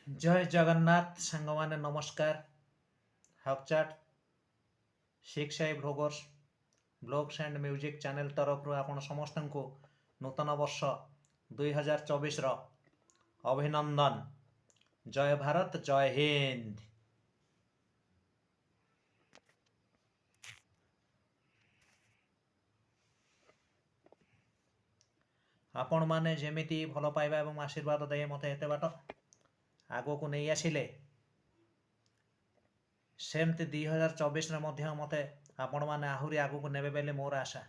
जय जगन्नाथ सांग माने नमस्कार। हकचाट six Sai bloggers blogs and music channel तरफ आपण समस्त को नूतन वर्ष 2024 अभिनंदन। जय भारत जय हिंद। आपण माने जेमिति भल पाइबा एवं आशीर्वाद दे मते एते बाट आगो को नहीं आसिले सेमती 2024 मध्य मते आपण माने आहुरी आगो को नेबे बेले मोर आशा।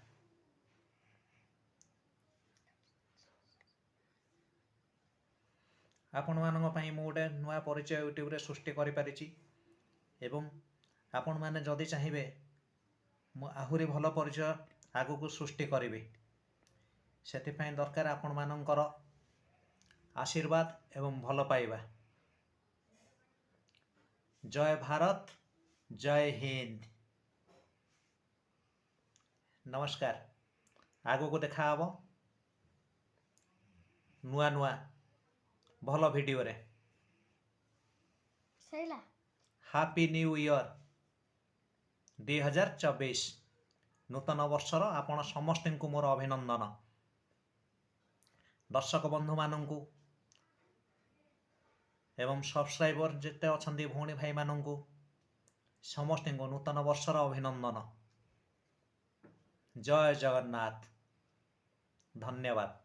आपण मानक पई मु गोटे नुआ परिचय यूट्यूब रे सृष्टि करि परिछि एवं आपण माने जदि चाहिबे मु आहुरी भल परिचय आगो को सृष्टि करिबे। सेति पई दरकार आपण मानकर आशीर्वाद एवं भल पाइबा। जय भारत जय हिंद। नमस्कार। आगो को देखा हबो नुआ नुआ भल वीडियो रे। हैप्पी न्यू ईयर 2024 नूतन वर्षर आपण समस्त को मोर अभिनंदन। दर्शक बंधु मानू एवं सब्सक्राइबर जिते अच्छा भौणी भाई मानू समस्त को नूतन वर्षर अभिनंदन। जय जगन्नाथ। धन्यवाद।